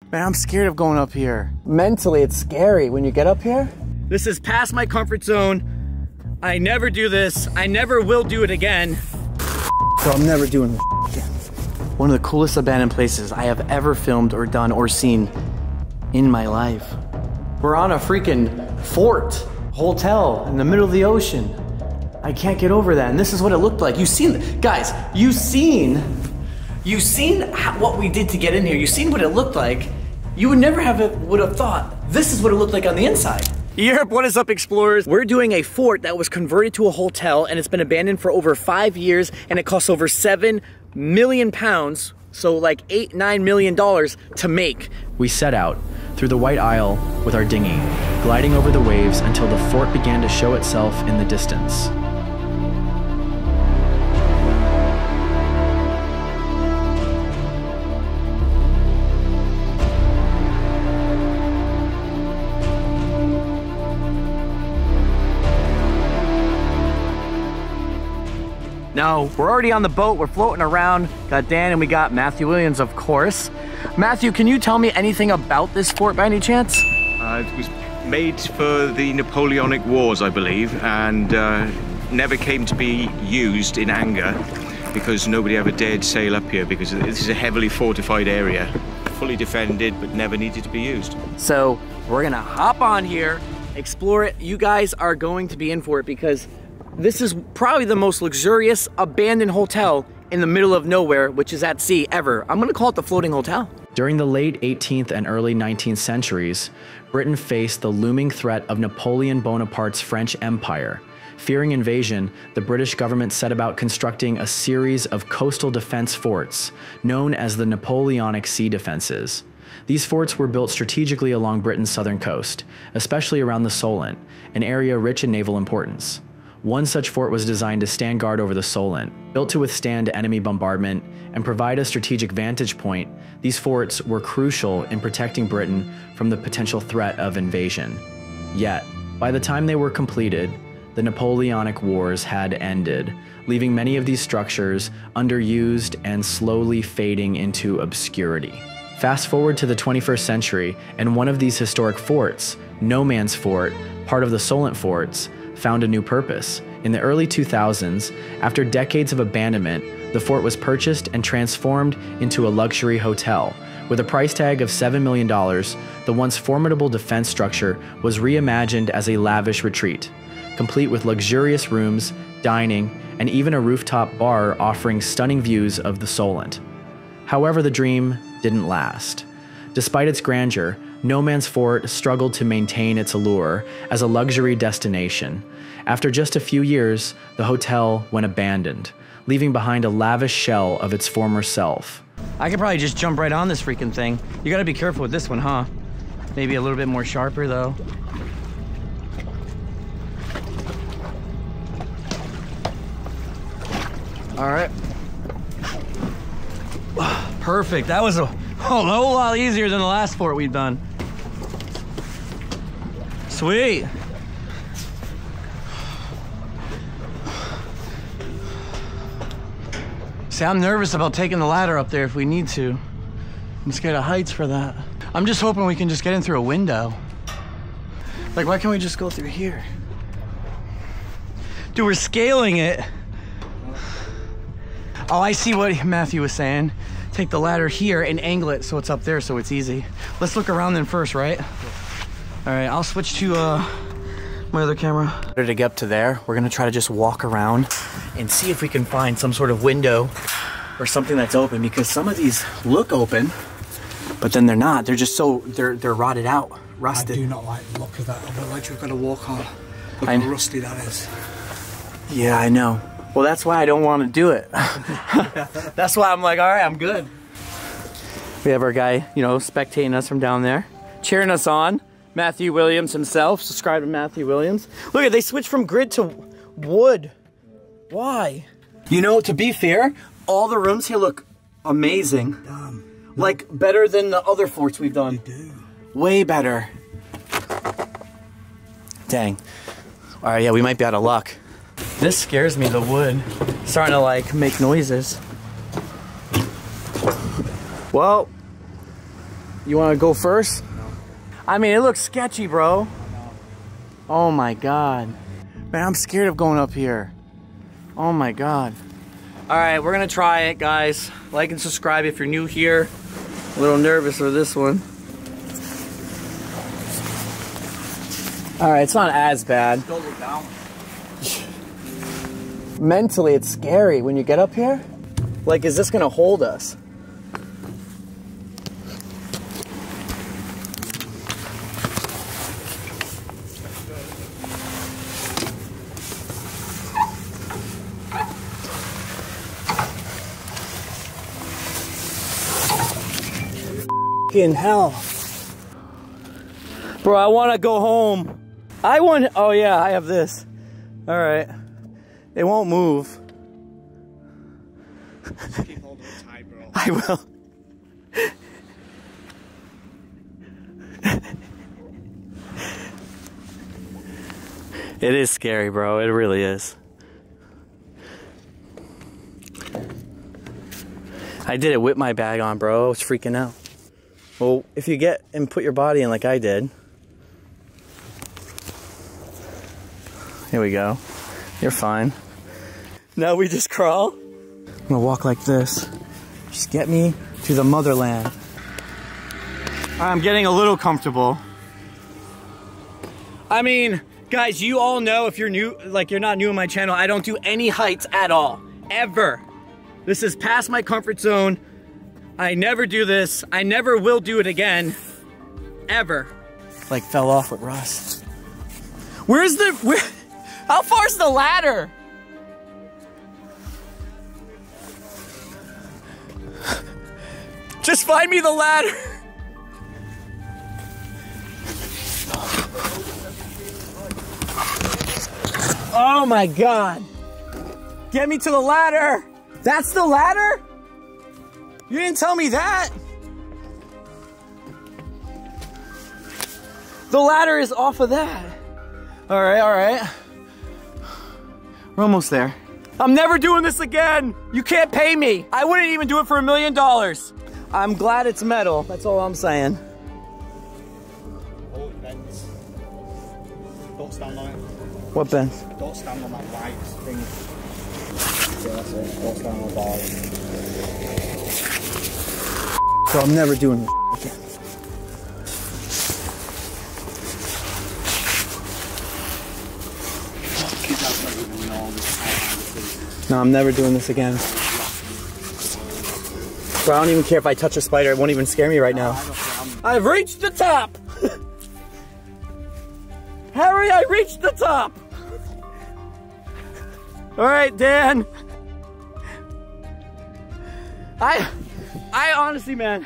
Man, I'm scared of going up here. Mentally, it's scary when you get up here. This is past my comfort zone. I never do this. I never will do it again. So I'm never doing this again. One of the coolest abandoned places I have ever filmed or done or seen in my life. We're on a freaking fort, hotel in the middle of the ocean. I can't get over that. And this is what it looked like. You've seen, guys, you've seen what we did to get in here. You've seen what it looked like. You would never would have thought this is what it looked like on the inside. Europe, what is up, explorers? We're doing a fort that was converted to a hotel, and it's been abandoned for over 5 years, and it costs over 7 million pounds, so like $8–9 million to make. We set out through the White Isle with our dinghy, gliding over the waves until the fort began to show itself in the distance. No, we're already on the boat, we're floating around. Got Dan and we got Matthew Williams, of course. Matthew, can you tell me anything about this fort by any chance? It was made for the Napoleonic Wars, I believe, and never came to be used in anger because nobody ever dared sail up here because this is a heavily fortified area. Fully defended, but never needed to be used. So we're gonna hop on here, explore it. You guys are going to be in for it because this is probably the most luxurious abandoned hotel in the middle of nowhere, which is at sea, ever. I'm gonna call it the floating hotel. During the late 18th and early 19th centuries, Britain faced the looming threat of Napoleon Bonaparte's French Empire. Fearing invasion, the British government set about constructing a series of coastal defense forts, known as the Napoleonic Sea Defenses. These forts were built strategically along Britain's southern coast, especially around the Solent, an area rich in naval importance. One such fort was designed to stand guard over the Solent. Built to withstand enemy bombardment and provide a strategic vantage point, these forts were crucial in protecting Britain from the potential threat of invasion. Yet, by the time they were completed, the Napoleonic Wars had ended, leaving many of these structures underused and slowly fading into obscurity. Fast forward to the 21st century, and one of these historic forts, No Man's Fort, part of the Solent forts, found a new purpose. In the early 2000s, after decades of abandonment, the fort was purchased and transformed into a luxury hotel. With a price tag of $7 million, the once formidable defense structure was reimagined as a lavish retreat, complete with luxurious rooms, dining, and even a rooftop bar offering stunning views of the Solent. However, the dream didn't last. Despite its grandeur, No Man's Fort struggled to maintain its allure as a luxury destination. After just a few years, the hotel went abandoned, leaving behind a lavish shell of its former self. I could probably just jump right on this freaking thing. You gotta be careful with this one, huh? Maybe a little bit more sharper though. All right. Perfect, that was a whole lot easier than the last fort we've done. Sweet. See, I'm nervous about taking the ladder up there if we need to. I'm scared of heights for that. I'm just hoping we can just get in through a window. Like, why can't we just go through here? Dude, we're scaling it. Oh, I see what Matthew was saying. Take the ladder here and angle it so it's up there so it's easy. Let's look around then first, right? All right, I'll switch to my other camera. To get up to there, we're gonna try to just walk around and see if we can find some sort of window or something that's open, because some of these look open, but then they're not. They're just so, they're rotted out, rusted. I do not like the look of that. I don't like you've got to walk on. Look how rusty that is. Yeah, I know. Well, that's why I don't want to do it. That's why I'm like, all right, I'm good. We have our guy, you know, spectating us from down there, cheering us on. Matthew Williams himself. Subscribe to Matthew Williams. Look at, they switched from grid to wood. Why? You know, to be fair, all the rooms here look amazing. Like better than the other forts we've done. They do. Way better. Dang. All right, yeah, we might be out of luck. This scares me, the wood. It's starting to like make noises. Well, You want to go first? No. I mean, it looks sketchy, bro. Oh my God. Man, I'm scared of going up here. Oh my God. All right, we're gonna try it, guys. Like and subscribe if you're new here. A little nervous for this one. All right, it's not as bad. Don't look down. Mentally, it's scary when you get up here. Like, is this gonna hold us? In hell. Bro, I want to go home. Oh yeah, I have this. All right. It won't move. Just keep holding it tight, bro. I will. It is scary, bro. It really is. I did it with my bag on, bro. I was freaking out. Well, if you get and put your body in like I did. Here we go. You're fine. Now we just crawl. I'm gonna walk like this. Just get me to the motherland. I'm getting a little comfortable. I mean, guys, you all know if you're new, like you're not new in my channel, I don't do any heights at all, ever. This is past my comfort zone. I never do this. I never will do it again, ever. Like fell off with Russ. How far's the ladder? Just find me the ladder. Oh my God. Get me to the ladder. That's the ladder? You didn't tell me that. The ladder is off of that. All right, all right. We're almost there. I'm never doing this again. You can't pay me. I wouldn't even do it for $1 million. I'm glad it's metal. That's all I'm saying. Oh, it bends. Don't stand on it. What bends? Don't stand on that white thing. Yeah, that's it. Don't stand on the bar. So I'm never doing this again. No, I'm never doing this again. Bro, I don't even care if I touch a spider. It won't even scare me right now. I've reached the top! Harry, I reached the top! Alright, Dan. I honestly, man,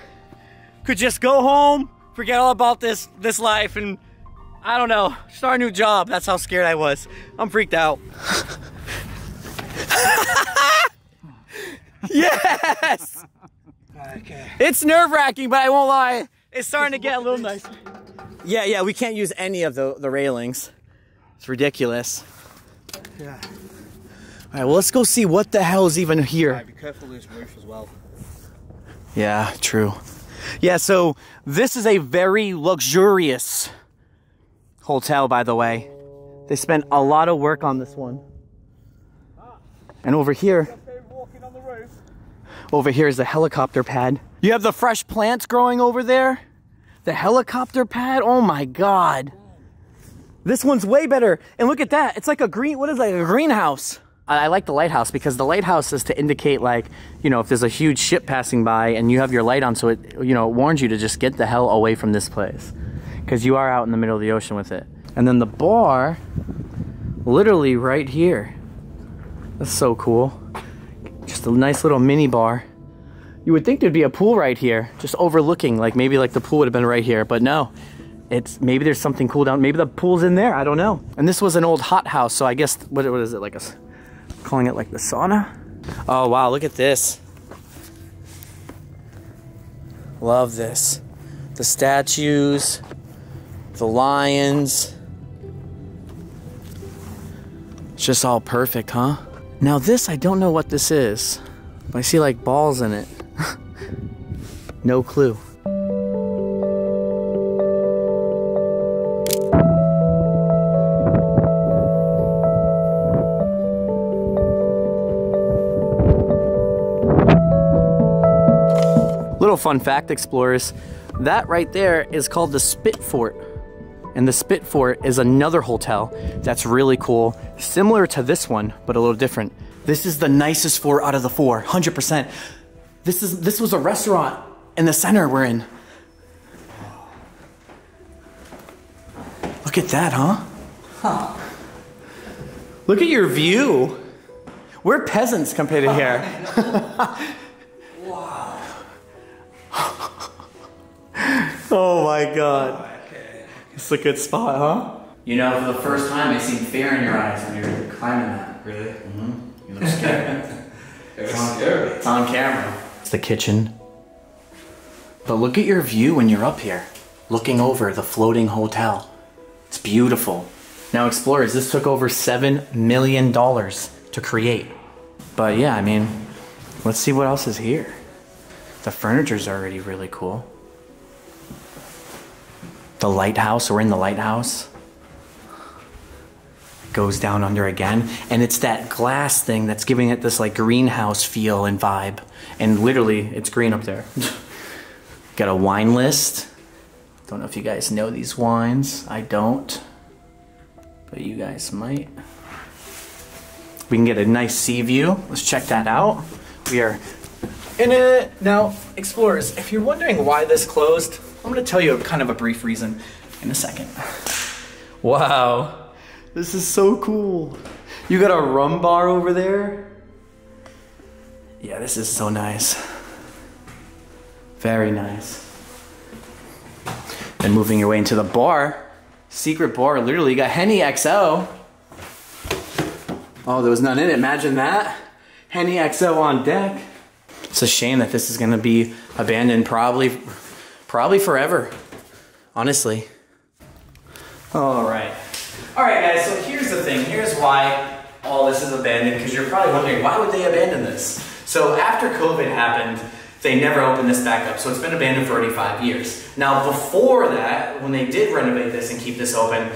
could just go home, forget all about this life, and I don't know, start a new job. That's how scared I was. I'm freaked out. Yes! Okay. It's nerve-wracking, but I won't lie. It's starting to get a little nicer. Yeah, we can't use any of the railings. It's ridiculous. Yeah. All right, well, let's go see what the hell is even here. Right, be careful of this roof as well. Yeah, true. Yeah, so this is a very luxurious hotel, by the way. They spent a lot of work on this one. And over here is the helicopter pad. You have the fresh plants growing over there. The helicopter pad, oh my God. This one's way better. And look at that, it's like a greenhouse. I like the lighthouse because the lighthouse is to indicate, like, you know, if there's a huge ship passing by and you have your light on, so it, you know, it warns you to just get the hell away from this place. Because you are out in the middle of the ocean with it. And then the bar, literally right here. That's so cool. Just a nice little mini bar. You would think there'd be a pool right here, just overlooking, like maybe like the pool would have been right here, but no. Maybe there's something cool down, maybe the pool's in there, I don't know. And this was an old hot house, so I guess, what is it, like calling it like the sauna? Oh wow, look at this. Love this. The statues, the lions. It's just all perfect, huh? Now this, I don't know what this is, but I see like balls in it. No clue. Little fun fact, explorers. That right there is called the Spit Fort. And the Spit Fort is another hotel that's really cool. Similar to this one, but a little different. This is the nicest fort out of the 4, 100%. This was a restaurant in the center we're in. Look at that, huh? Huh. Look at your view. We're peasants compared to here. Wow. Oh my God. It's a good spot, huh? You know, for the first time I seen fear in your eyes when you're climbing that. Really? Mm-hmm. You look scared. It's scary. It's on camera. It's the kitchen. But look at your view when you're up here, looking over the floating hotel. It's beautiful. Now, explorers, this took over $7 million to create. But yeah, I mean, let's see what else is here. The furniture's already really cool. The lighthouse, we're in the lighthouse. Goes down under again. And it's that glass thing that's giving it this like greenhouse feel and vibe. And literally, it's green up there. Got a wine list. Don't know if you guys know these wines. I don't. But you guys might. We can get a nice sea view. Let's check that out. We are in it. Now, explorers, if you're wondering why this closed, I'm gonna tell you kind of a brief reason in a second. Wow, this is so cool. You got a rum bar over there. Yeah, this is so nice. Very nice. Then moving your way into the bar, secret bar, literally you got Henny XO. Oh, there was none in it, imagine that. Henny XO on deck. It's a shame that this is gonna be abandoned probably forever, honestly. All right, guys, so here's the thing. Here's why all this is abandoned, because you're probably wondering, why would they abandon this? So after COVID happened, they never opened this back up, so it's been abandoned for already 5 years. Now, before that, when they did renovate this and keep this open,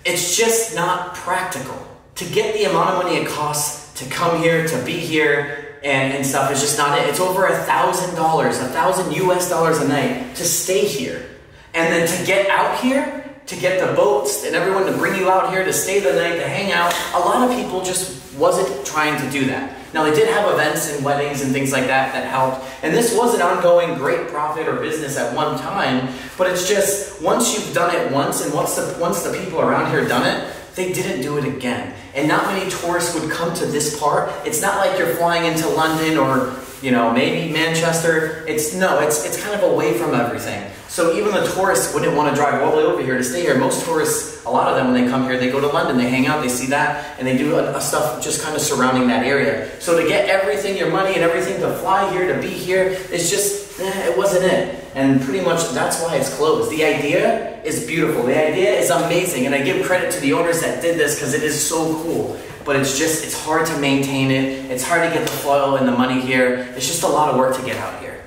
it's just not practical. To get the amount of money it costs to come here, to be here, and stuff is just not it. It's over $1,000, $1,000 US a night to stay here. And then to get out here, to get the boats and everyone to bring you out here to stay the night, to hang out, a lot of people just wasn't trying to do that. Now they did have events and weddings and things like that that helped. And this was an ongoing great profit or business at one time, but it's just, once you've done it once, and once the people around here done it, they didn't do it again. And not many tourists would come to this part. It's not like you're flying into London or, you know, maybe Manchester. It's kind of away from everything. So even the tourists wouldn't want to drive all the way over here to stay here. Most tourists, a lot of them, when they come here, they go to London, they hang out, they see that, and they do stuff just kind of surrounding that area. So to get everything, your money and everything, to fly here, to be here, it's just, it wasn't it. And pretty much that's why it's closed. The idea is beautiful. The idea is amazing. And I give credit to the owners that did this because it is so cool. But it's hard to maintain it. It's hard to get the flow and the money here. It's just a lot of work to get out here.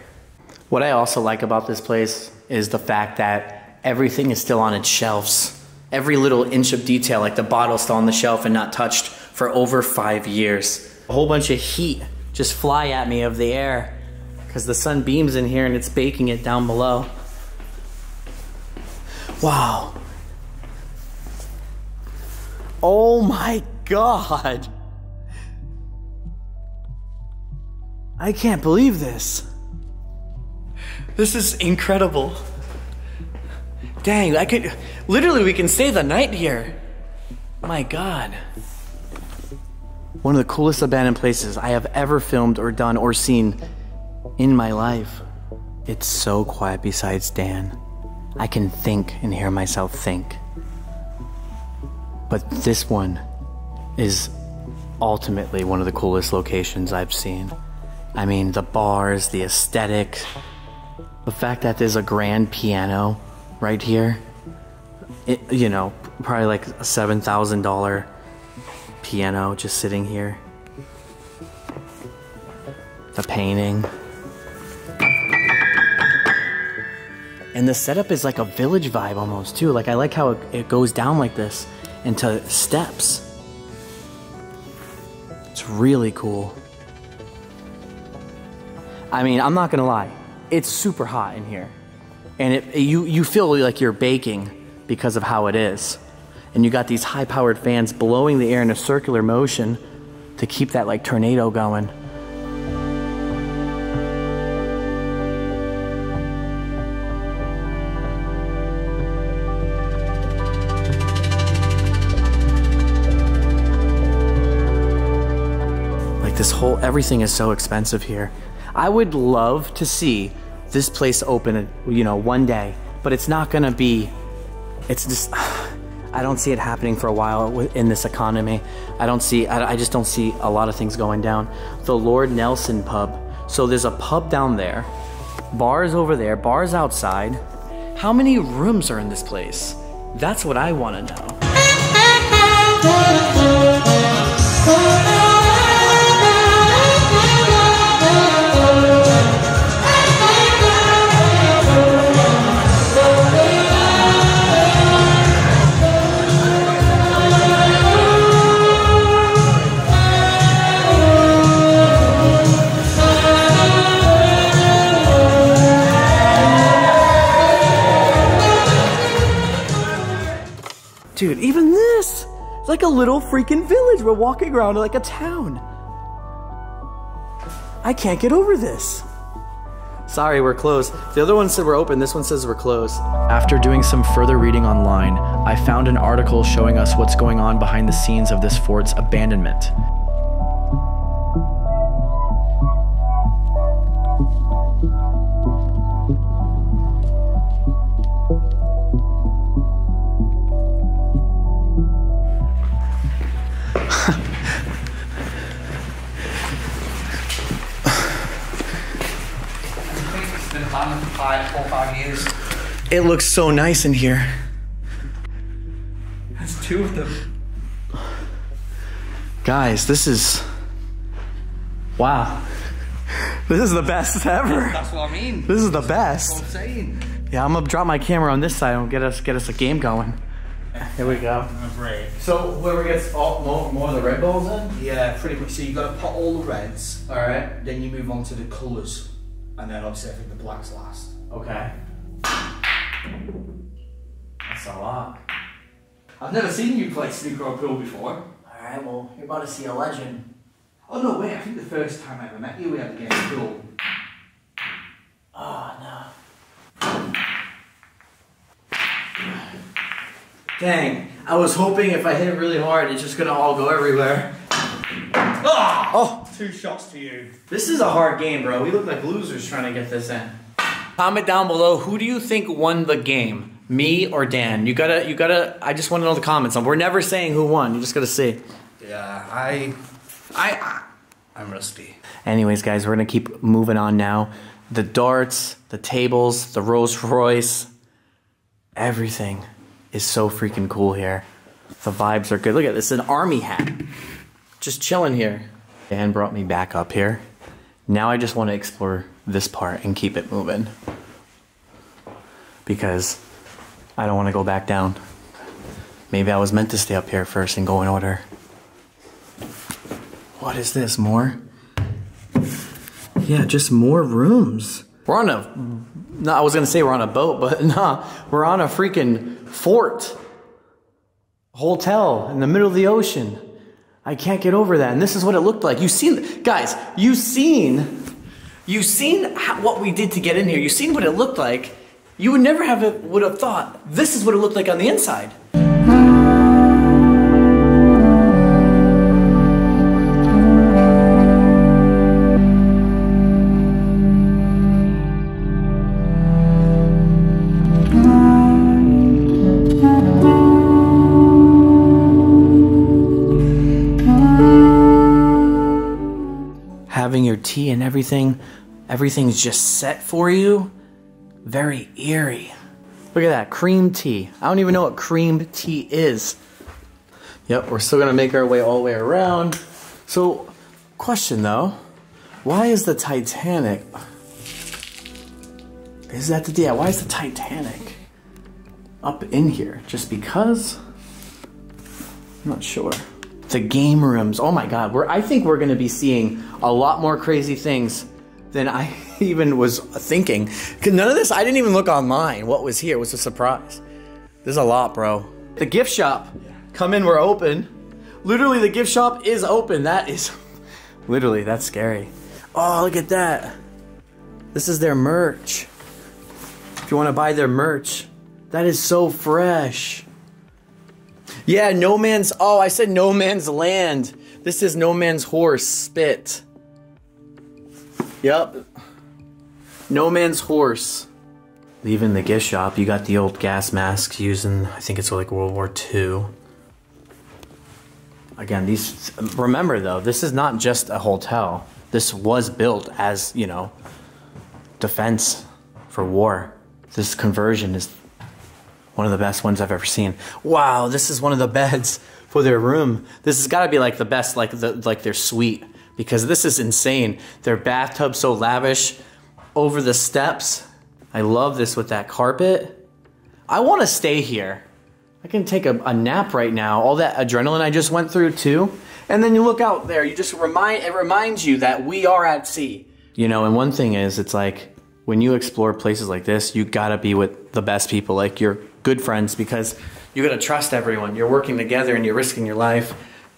What I also like about this place is the fact that everything is still on its shelves. Every little inch of detail, like the bottle's still on the shelf and not touched for over 5 years. A whole bunch of heat just fly at me of the air because the sun beams in here and it's baking it down below. Wow. Oh my God. I can't believe this. This is incredible. Dang, literally we can stay the night here. My God. One of the coolest abandoned places I have ever filmed or done or seen in my life. It's so quiet besides Dan. I can think and hear myself think. But this one is ultimately one of the coolest locations I've seen. I mean, the bars, the aesthetic, the fact that there's a grand piano right here. You know, probably like a $7,000 piano just sitting here. The painting. And the setup is like a village vibe almost too. Like I like how it goes down like this into steps. It's really cool. I mean, I'm not gonna lie. it's super hot in here. And you feel like you're baking because of how it is. And you got these high-powered fans blowing the air in a circular motion to keep that like tornado going. Like this whole, everything is so expensive here. I would love to see this place open, you know, one day, but it's not gonna be, it's just, I don't see it happening for a while in this economy. I just don't see a lot of things going down. The Lord Nelson pub. So there's a pub down there, bars over there, bars outside. How many rooms are in this place? That's what I wanna know. Dude, even this! It's like a little freaking village. We're walking around like a town. I can't get over this. Sorry, we're closed. The other one said we're open, this one says we're closed. After doing some further reading online, I found an article showing us what's going on behind the scenes of this fort's abandonment. For 4 or 5 years. It looks so nice in here. There's 2 of them. Guys, this is, wow. This is the best ever. That's what I mean. This is the That's best. what I'm saying. Yeah, I'm gonna drop my camera on this side and get us a game going. Here we go. Great. So whoever gets more of the red balls in? Yeah, pretty much. So you got to put all the reds. All right. Then you move on to the colours, and then obviously I think the blacks last. Okay. That's a lot. I've never seen you play snooker or pool before. All right, well, you're about to see a legend. Oh no, wait! I think the first time I ever met you, we had a game of pool. Oh, no. Dang, I was hoping if I hit it really hard, it's just gonna all go everywhere. Oh! 2 shots to you. This is a hard game, bro. We look like losers trying to get this in. Comment down below, who do you think won the game? Me or Dan? You gotta, I just want to know the comments. We're never saying who won, you just gotta see. Yeah, I'm rusty. Anyways, guys, we're gonna keep moving on now. The darts, the tables, the Rolls Royce, everything is so freaking cool here. The vibes are good. Look at this, an army hat. Just chilling here. Dan brought me back up here. Now I just want to explore this part and keep it moving. Because I don't want to go back down. Maybe I was meant to stay up here first and go in order. What is this, more? Yeah, just more rooms. We're on a, no, I was gonna say we're on a boat, but nah, we're on a freaking fort. Hotel in the middle of the ocean. I can't get over that, and this is what it looked like. You've seen, guys, you've seen what we did to get in here. You've seen what it looked like. You would never would have thought this is what it looked like on the inside. Having your tea and everything's just set for you. Very eerie. Look at that, cream tea. I don't even know what cream tea is. Yep, we're still gonna make our way all the way around. So, question though, why is the Titanic, why is the Titanic up in here? Just because? I'm not sure. The game rooms, oh my God, I think we're gonna be seeing a lot more crazy things than I even was thinking. 'Cause none of this, I didn't even look online. What was here was a surprise. There's a lot, bro. The gift shop. Come in, we're open. Literally, the gift shop is open. That is, literally, that's scary. Oh, look at that. This is their merch. If you want to buy their merch. That is so fresh. Yeah, no man's, oh, I said no man's land. This is no man's horse spit. Yep. No man's horse. Leaving the gift shop, you got the old gas masks used in, I think it's like World War II. Again, these, remember though, this is not just a hotel. This was built as, you know, defense for war. This conversion is one of the best ones I've ever seen. Wow, this is one of the beds for their room. This has got to be like the best, like their suite, because this is insane. Their bathtub so lavish, over the steps. I love this with that carpet. I want to stay here. I can take a nap right now. All that adrenaline I just went through too. And then you look out there, you just it reminds you that we are at sea. You know, and one thing is, it's like, when you explore places like this, you gotta be with the best people, like your good friends, because you gotta trust everyone. You're working together and you're risking your life.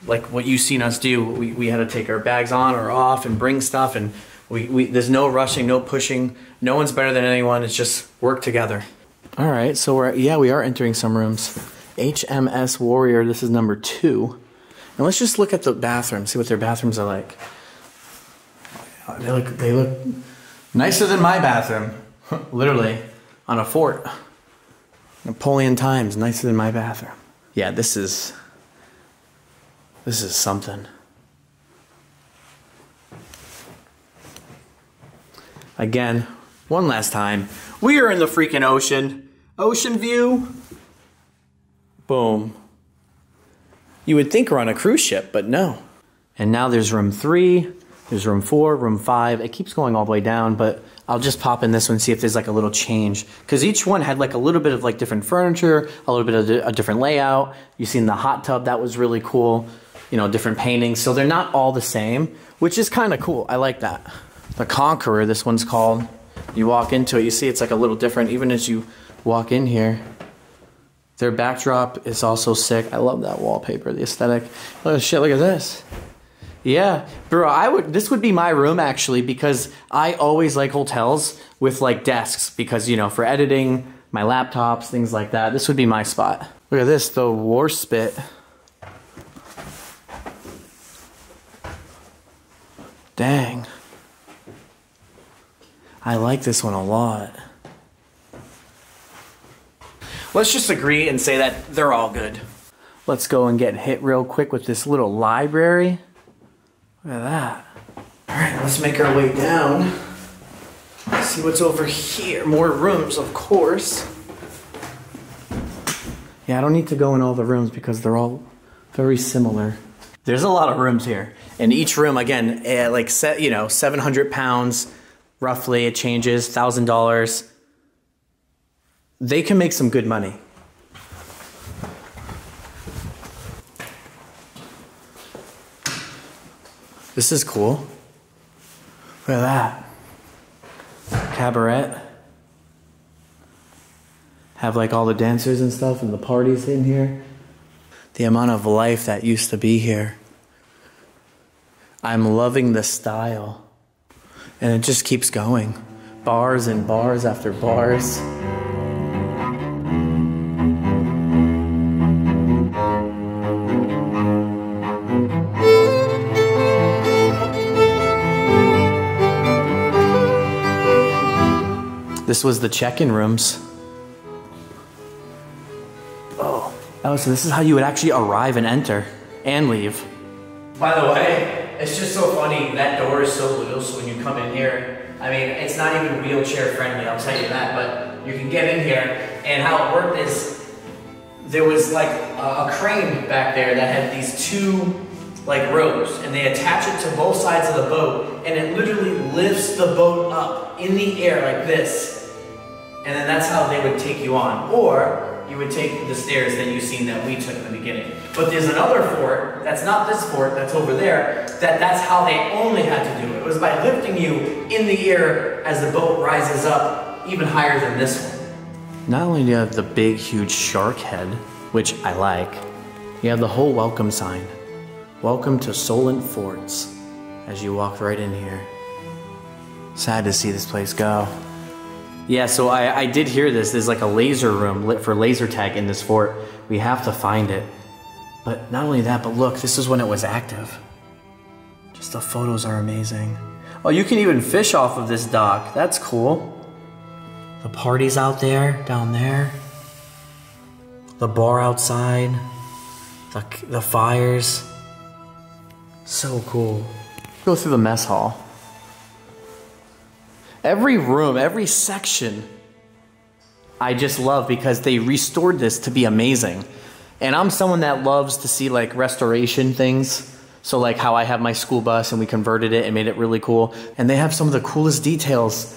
Like what you've seen us do, we had to take our bags on or off and bring stuff, and there's no rushing, no pushing. No one's better than anyone. It's just work together. All right, so we are entering some rooms. HMS Warrior, this is number 2. And let's just look at the bathrooms, see what their bathrooms are like. They look nicer than my bathroom. Literally, on a fort. Napoleon times, nicer than my bathroom. Yeah, this is something. Again, one last time. We are in the freaking ocean. Ocean view. Boom. You would think we're on a cruise ship, but no. And now there's room 3, there's room 4, room 5. It keeps going all the way down, but I'll just pop in this one and see if there's like a little change. Because each one had like a little bit of like different furniture, a little bit of a different layout. You've seen the hot tub, that was really cool. You know, different paintings. So they're not all the same, which is kind of cool. I like that. The Conqueror, this one's called. You walk into it, you see it's like a little different even as you walk in here. Their backdrop is also sick. I love that wallpaper, the aesthetic. Oh shit, look at this. Yeah, bro, this would be my room actually, because I always like hotels with like desks, because, you know, for editing, my laptops, things like that. This would be my spot. Look at this, the war spit. Dang. I like this one a lot. Let's just agree and say that they're all good. Let's go and get hit real quick with this little library. Look at that. All right, let's make our way down. Let's see what's over here. More rooms, of course. Yeah, I don't need to go in all the rooms because they're all very similar. There's a lot of rooms here. And each room, again, like, you know, 700 pounds, roughly, it changes, $1,000. They can make some good money. This is cool. Look at that. Cabaret. Have like all the dancers and stuff and the parties in here. The amount of life that used to be here. I'm loving the style. And it just keeps going. Bars and bars after bars. This was the check-in rooms. Oh, so this is how you would actually arrive and enter and leave. By the way, it's just so funny, that door is so little, so when you come in here, I mean, it's not even wheelchair friendly, I'll tell you that, but you can get in here, and how it worked is, there was like a crane back there that had these 2 like ropes, and they attach it to both sides of the boat, and it literally lifts the boat up in the air like this. And then that's how they would take you on. Or you would take the stairs that you've seen that we took in the beginning. But there's another fort, that's not this fort, that's over there, that's how they only had to do it. It was by lifting you in the air as the boat rises up even higher than this one. Not only do you have the big, huge shark head, which I like, you have the whole welcome sign. Welcome to Solent Forts, as you walk right in here. Sad to see this place go. Yeah, so I did hear this. There's like a laser room lit for laser tag in this fort. We have to find it. But not only that, but look, this is when it was active. Just the photos are amazing. Oh, you can even fish off of this dock. That's cool. The party's out there, down there. The bar outside. The fires. So cool. Go through the mess hall. Every room, every section, I just love because they restored this to be amazing. And I'm someone that loves to see like restoration things. So like how I have my school bus and we converted it and made it really cool. And they have some of the coolest details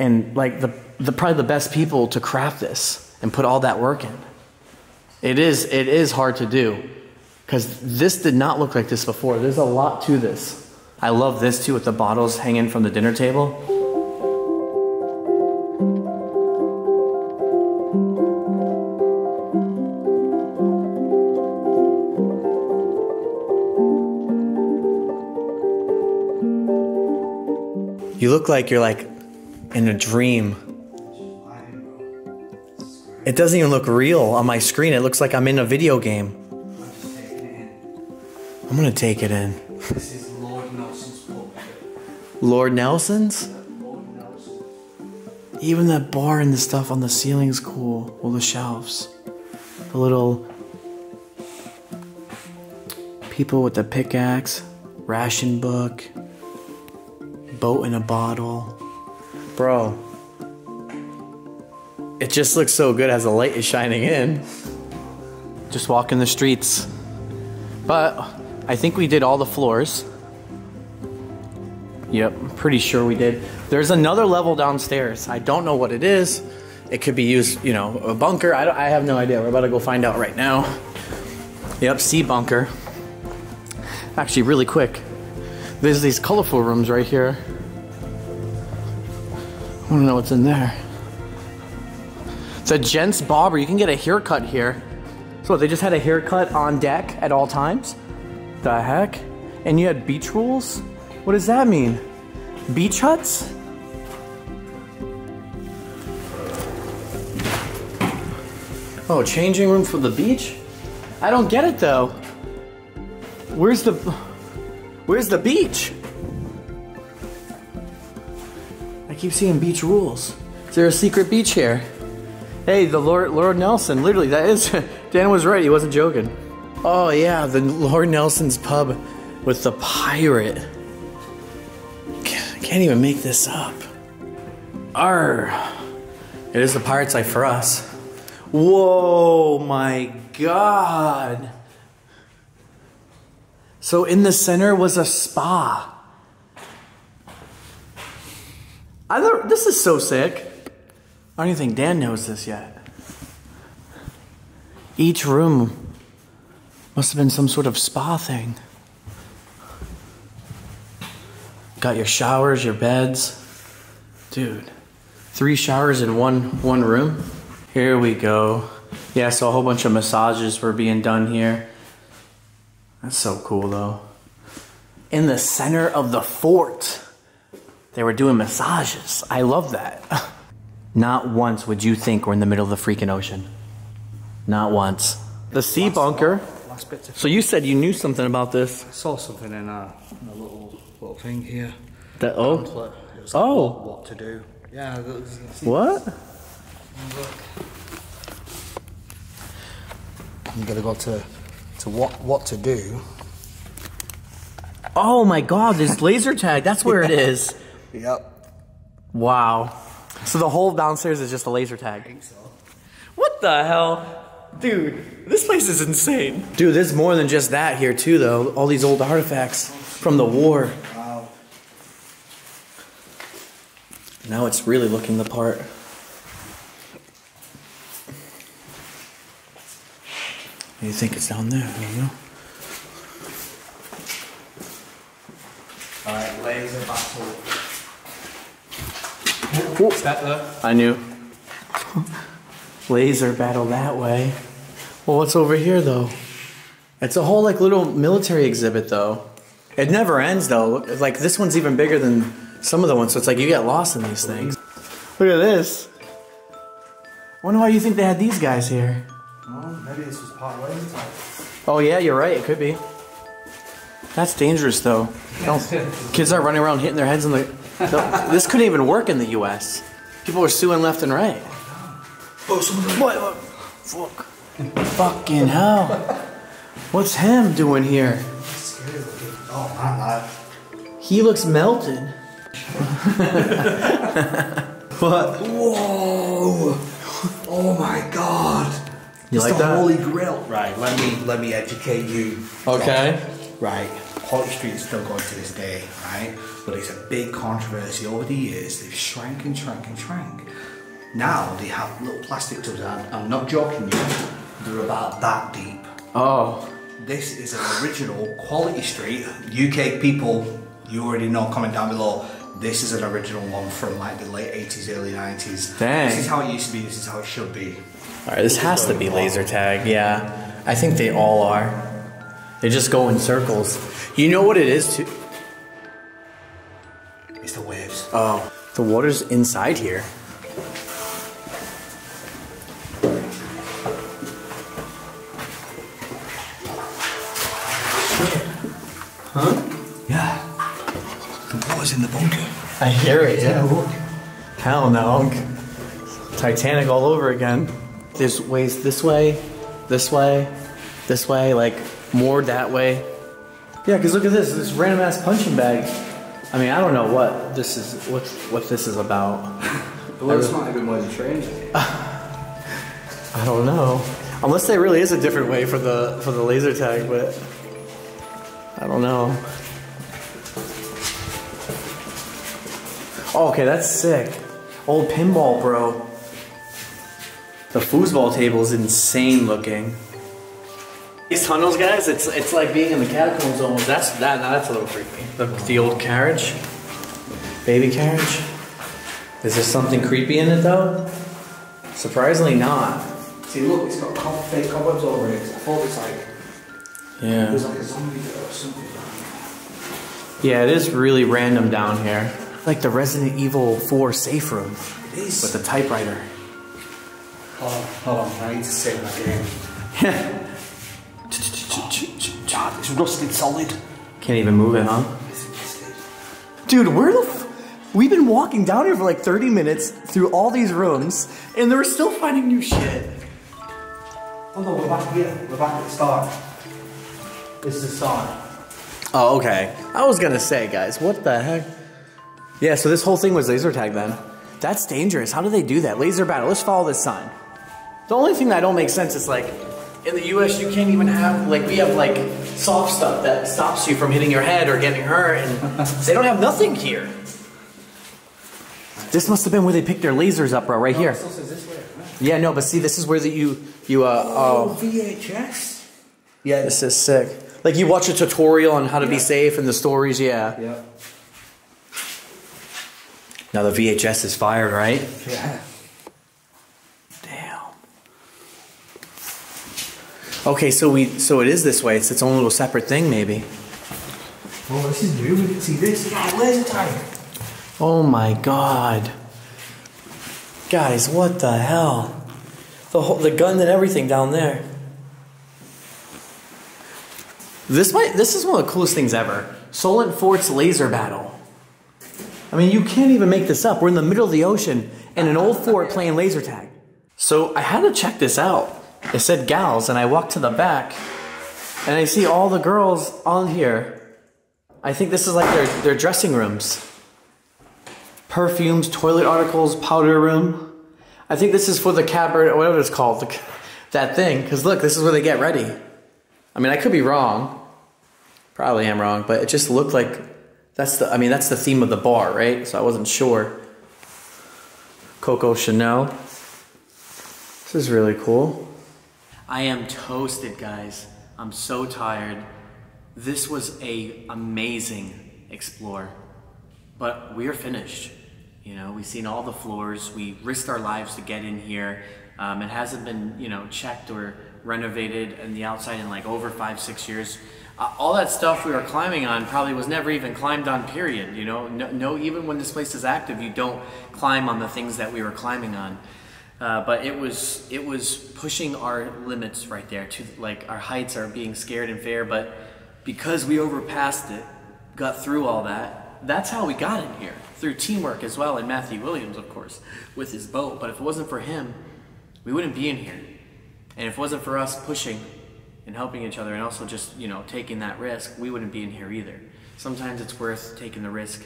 and like probably the best people to craft this and put all that work in. It is hard to do because this did not look like this before. There's a lot to this. I love this too with the bottles hanging from the dinner table. You look like you're like in a dream. It doesn't even look real on my screen. It looks like I'm in a video game. I'm gonna take it in. This is Lord Nelson's pub. Lord Nelson's? Lord Nelson. Even that bar and the stuff on the ceiling is cool. All the shelves. The little people with the pickaxe, ration book. Boat in a bottle. Bro, it just looks so good as the light is shining in. Just walking the streets. But I think we did all the floors. Yep, pretty sure we did. There's another level downstairs. I don't know what it is. It could be used, you know, a bunker. I have no idea. We're about to go find out right now. Yep, sea bunker. Actually, really quick. There's these colorful rooms right here. I want to know what's in there. It's a gents bobber. You can get a haircut here. So they just had a haircut on deck at all times? The heck? And you had beach rules? What does that mean? Beach huts? Oh, changing room for the beach? I don't get it though. Where's the beach? I keep seeing beach rules. Is there a secret beach here? Hey, the Lord Nelson. Literally, that is. Dan was right. He wasn't joking. Oh yeah, the Lord Nelson's pub with the pirate. Can't even make this up. Arr. It is the pirate's life for us. Whoa, my God. So in the center was a spa. This is so sick. I don't even think Dan knows this yet. Each room must have been some sort of spa thing. Got your showers, your beds. Dude, 3 showers in one room. Here we go. Yeah, so a whole bunch of massages were being done here. That's so cool though. In the center of the fort, they were doing massages. I love that. Not once would you think we're in the middle of the freaking ocean. Not once. The sea bunker. So you said you knew something about this. I saw something in a little thing here. That oh. It was like what to do. Yeah. What? Look. You gotta go to what to do. Oh my God! There's laser tag. That's where it is. Yep. Wow. So the whole downstairs is just a laser tag. I think so. What the hell? Dude, this place is insane. Dude, there's more than just that here too though. All these old artifacts from the war. Wow. Now it's really looking the part. You think it's down there? I don't know. Alright, laser battle. What's that there? I knew. Laser battle that way. Well, what's over here though? It's a whole like little military exhibit though. It never ends though. Like this one's even bigger than some of the ones, so it's like you get lost in these things. Look at this. Wonder why you think they had these guys here. Oh, maybe this was part of laser tag. Oh yeah, you're right, it could be. That's dangerous though. Kids are running around hitting their heads in the... This couldn't even work in the US. People are suing left and right. Oh, someone... What? Fuck. Fucking hell. What's him doing here? Oh, man, He looks melted. What? Whoa! Oh my god! You It's like the that? Holy Grail. Right, let me educate you. Okay. Right, Holly Street is still going to this day, right? But it's a big controversy over the years. They've shrank and shrank and shrank. Now they have little plastic tubs, and I'm not joking you, they're about that deep. Oh. This is an original quality street. UK people, you already know, comment down below. This is an original one from like the late 80s, early 90s. Dang. This is how it used to be, this is how it should be. Alright, this has to be laser tag, yeah. I think they all are. They just go in circles. You know what it is too? It's the waves. Oh. The water's inside here. Huh? Yeah. The water's in the bunker. I hear it, yeah. Look. Hell no. Titanic all over again. There's ways this way, this way, this way, like more that way. Yeah, because look at this random ass punching bag. I mean, I don't know what this is, what this is about. Well, it's not even where the trains are. I don't know. Unless there really is a different way for the laser tag, but I don't know. Oh, okay, that's sick. Old pinball, bro. The foosball table is insane looking. These tunnels, guys, it's like being in the catacombs almost. Now that's a little creepy. The old carriage, baby carriage. Is there something creepy in it though? Surprisingly not. See, look, it's got fake cobwebs over it. I thought it's like, Yeah. there's like a zombie or something. Yeah, it is really random down here. Like the Resident Evil 4 safe room It is. with the typewriter. Oh, hold on, I need to save that game. It's rusted solid. Can't even move it, huh? Dude, we've been walking down here for like 30 minutes through all these rooms, and they're still finding new shit. Oh no, we're back here. We're back at the start. This is the start. Oh, okay. I was gonna say, guys, what the heck? Yeah, so this whole thing was laser tag then. That's dangerous. How do they do that? Laser battle. Let's follow this sign. The only thing that don't make sense is like, in the US you can't even have, like we have like soft stuff that stops you from hitting your head or getting hurt, and they don't have nothing here. This must have been where they picked their lasers up, bro, right here. It still says this way, right? Yeah, no, but see, this is where Oh, VHS? Yeah. This is sick. Like you watch a tutorial on how to be safe and the stories, yeah. Yeah. Now the VHS is fired, right? Yeah. Damn. Okay, so it is this way. It's its own little separate thing, maybe. Oh, this is new. We can see this. Yeah, laser tag. Oh my god. Guys, what the hell? The gun and everything down there. This is one of the coolest things ever. Solent Fort's laser battle. I mean, you can't even make this up. We're in the middle of the ocean in an old fort playing laser tag. So I had to check this out. It said gals, and I walked to the back, and I see all the girls on here. I think this is like their dressing rooms. Perfumes, toilet articles, powder room. I think this is for the cabaret, or whatever it's called, that thing. Because look, this is where they get ready. I mean, I could be wrong. Probably am wrong, but it just looked like that's the theme of the bar, right? So I wasn't sure. Coco Chanel. This is really cool. I am toasted, guys. I'm so tired. This was a amazing explore, but we're finished. You know, we've seen all the floors. We risked our lives to get in here. It hasn't been, you know, checked or renovated in the outside in like over 5-6 years. All that stuff we were climbing on probably was never even climbed on, period. You know, no, even when this place is active, you don't climb on the things that we were climbing on. But it was pushing our limits right there. To like, our heights are being scared and fair, but because we overpassed it, got through all that, that's how we got in here. Through teamwork as well, and Matthew Williams, of course, with his boat. But if it wasn't for him, we wouldn't be in here. And if it wasn't for us pushing and helping each other, and also just, you know, taking that risk, we wouldn't be in here either. Sometimes it's worth taking the risk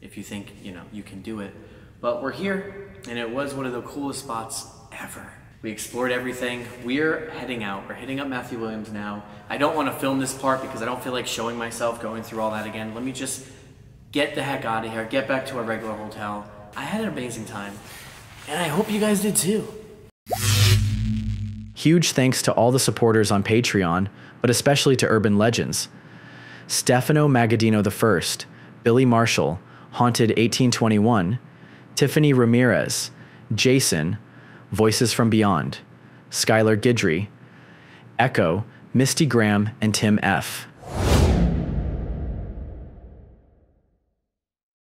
if you think, you know, you can do it. But we're here, and it was one of the coolest spots ever. We explored everything. We're heading out. We're hitting up Matthew Williams now. I don't want to film this part because I don't feel like showing myself going through all that again. Let me just get the heck out of here, get back to our regular hotel. I had an amazing time, and I hope you guys did too. Huge thanks to all the supporters on Patreon, but especially to Urban Legends. Stefano Magadino I, Billy Marshall, Haunted 1821, Tiffany Ramirez, Jason, Voices from Beyond, Skylar Guidry, Echo, Misty Graham, and Tim F.